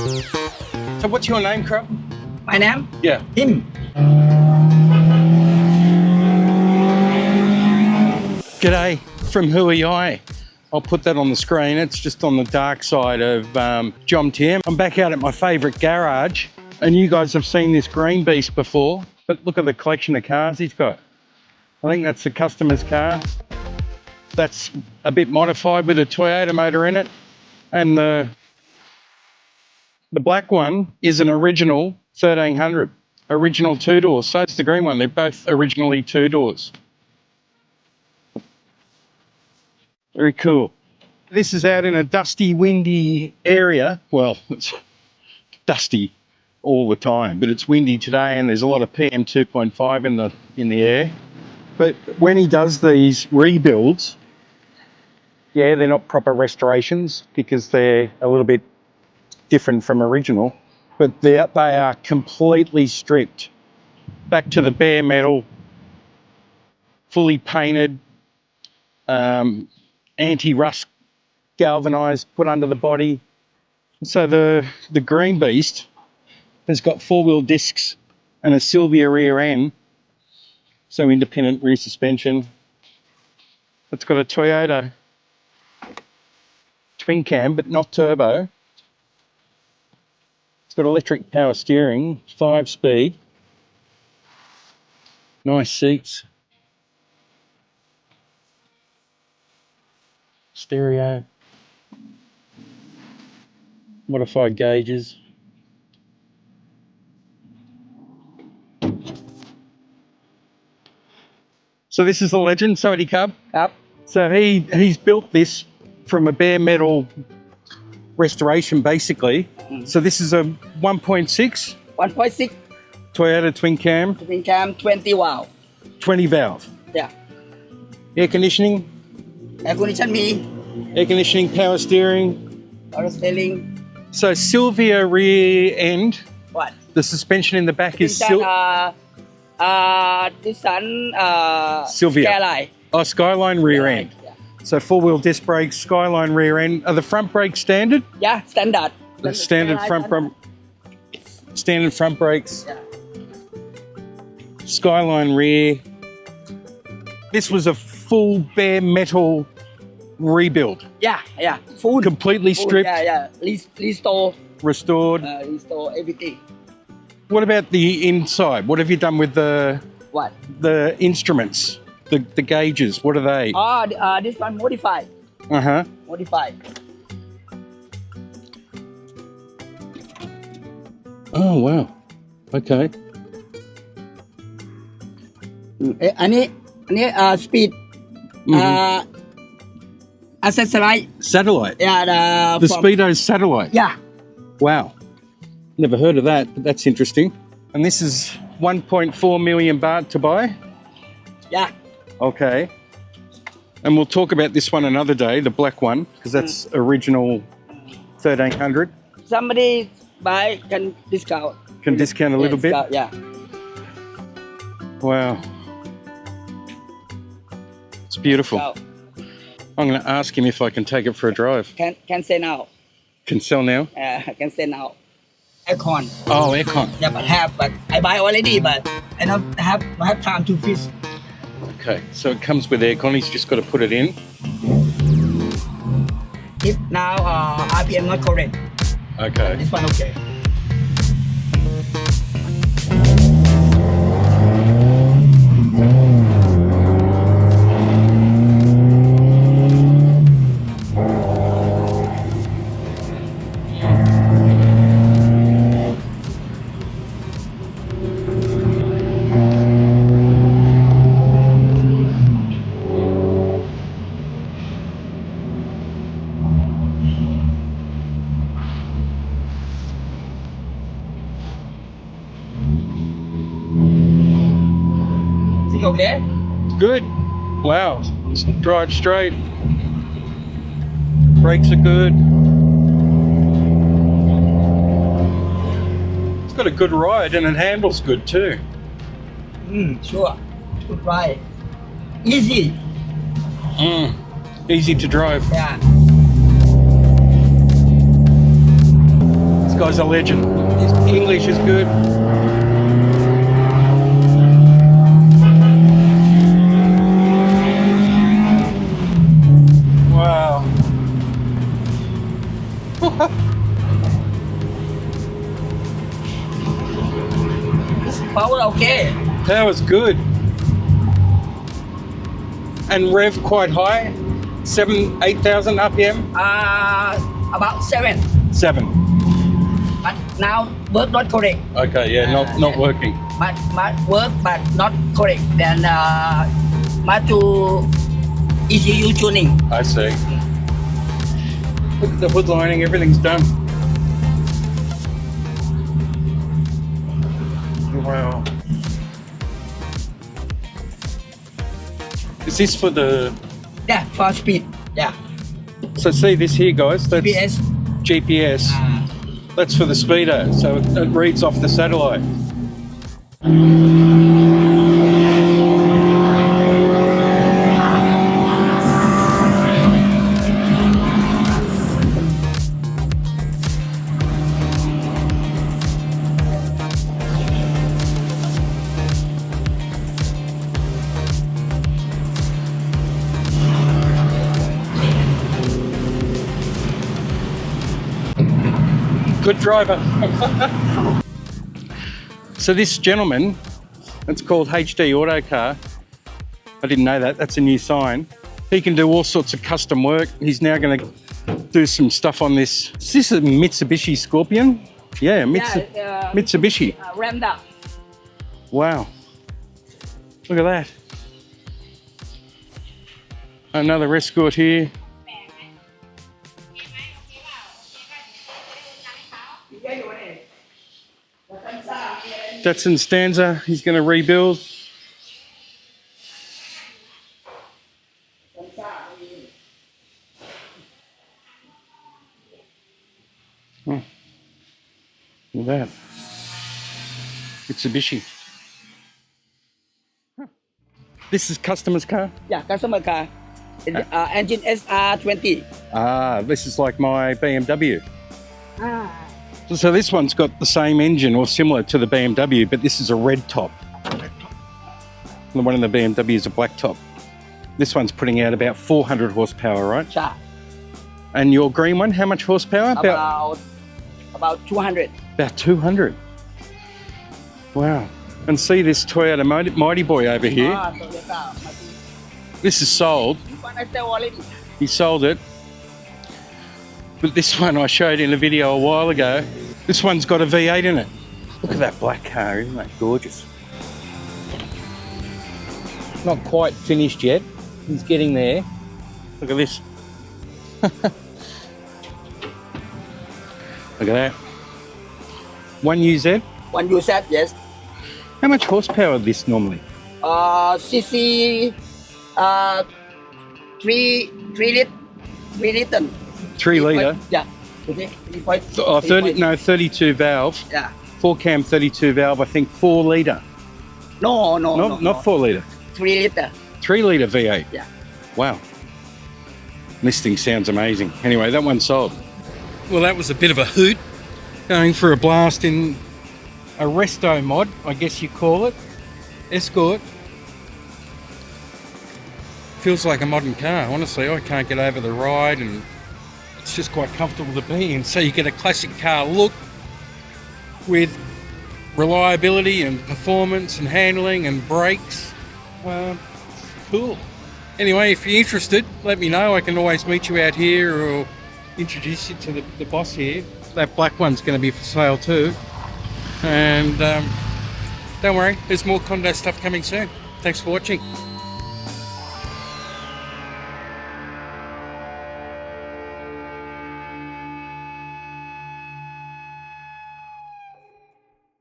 So what's your name, Crab? My name? Yeah. Him. G'day from Huai. I'll put that on the screen. It's just on the dark side of Jom Tiem. I'm back out at my favourite garage, and you guys have seen this green beast before, but look at the collection of cars he's got. I think that's the customer's car. That's a bit modified with a Toyota motor in it, and the black one is an original 1300, original two doors. So it's the green one. They're both originally two doors. Very cool. This is out in a dusty, windy area. Well, it's dusty all the time, but it's windy today, and there's a lot of PM 2.5 in the air. But when he does these rebuilds, yeah, they're not proper restorations because they're a little bit different from original, but they are completely stripped back to the bare metal, fully painted, anti-rust galvanized, put under the body. So the Green Beast has got four-wheel discs and a Sylvia rear end, so independent rear suspension. It's got a Toyota twin cam, but not turbo. It's got electric power steering, 5-speed. Nice seats. Stereo. Modified gauges. So this is the legend, Sody Cub. Yep. So he's built this from a bare metal restoration, basically. So this is a 1.6 1.6 Toyota twin cam, 20 valve. 20 valve. Yeah. Air conditioning, Air condition me. air conditioning, power steering. Power steering. So Sylvia rear end. What? The suspension in the back is this one Sylvia. Skyline. Oh, Skyline rear end. Yeah. So four-wheel disc brakes, Skyline rear end. Are the front brakes standard? Yeah, standard. The standard front brakes. Yeah. Skyline rear. This was a full bare metal rebuild. Yeah. Full. Completely stripped. Yeah. Restore. Restored. Restore everything. What about the inside? What have you done with the What? instruments, the gauges? What are they? This one modified. Uh-huh. Modified. Oh, wow. Okay. อันนี้speed accessory. Satellite. Yeah, The Speedo's satellite. Yeah. Wow. Never heard of that, but that's interesting. And this is 1.4 million baht to buy? Yeah. Okay. And we'll talk about this one another day, the black one, because that's original 1300. Somebody buy can discount. Can discount a little bit? Yeah. Wow. It's beautiful. So, I'm going to ask him if I can take it for a drive. can say now. Can sell now? Can say now. Icon. Oh, aircon. Yeah, but I buy already, but I don't have time to fish. Okay, so it comes with aircon. He's just got to put it in. If now RPM not correct. Okay. This one okay. Okay? Good. Wow. Drive straight. Brakes are good. It's got a good ride and it handles good too. Sure. Good ride. Easy. Easy to drive. Yeah. It's guy's a legend. His English is good. Wow. Power okay. That was good. And rev quite high? 8,000 RPM? About 7. 7. But now work not correct. Okay, yeah, not working. But work but not correct. Then must to ECU tuning. I see. Look at the hood lining, everything's done. Wow. Is this for the... Yeah, for speed. Yeah. So see this here, guys? That's GPS. GPS. That's for the speedo, so it reads off the satellite. Good driver. So this gentleman, it's called HD Autocar. I didn't know that, that's a new sign. He can do all sorts of custom work. He's now going to do some stuff on this. Is this a Mitsubishi Scorpion? Yeah, Mitsubishi. Rammed up. Wow. Look at that. Another Escort here. That's in Stanza, he's going to rebuild. Oh, look at that. Mitsubishi. Huh. This is customer's car? Yeah, customer car. Engine SR20. Ah, this is like my BMW. So this one's got the same engine or similar to the BMW, but this is a red top. The one in the BMW is a black top. This one's putting out about 400 horsepower, right? Yeah. And your green one, how much horsepower? About 200. About 200. Wow. And see this Toyota Mighty Boy over here. This is sold. This one I sell already. He sold it. But this one I showed in a video a while ago. This one's got a V8 in it. Look at that black car, isn't that gorgeous? Not quite finished yet. He's getting there. Look at this. Look at that. 1UZ? 1UZ, yes. How much horsepower is this normally? CC 3 liter. 3 litre? Yeah. 32 valve. Yeah. 4 cam 32 valve, I think 4 litre. No. Not 4 litre. 3 liter. 3 litre V8. Yeah. Wow. This thing sounds amazing. Anyway, that one's sold. Well, that was a bit of a hoot. Going for a blast in a resto mod, I guess you call it. Escort. Feels like a modern car. Honestly, I can't get over the ride and it's just quite comfortable to be in. So you get a classic car look with reliability and performance and handling and brakes. Cool. Anyway, if you're interested, let me know. I can always meet you out here or introduce you to the boss here. That black one's going to be for sale too. And don't worry, there's more condo stuff coming soon. Thanks for watching.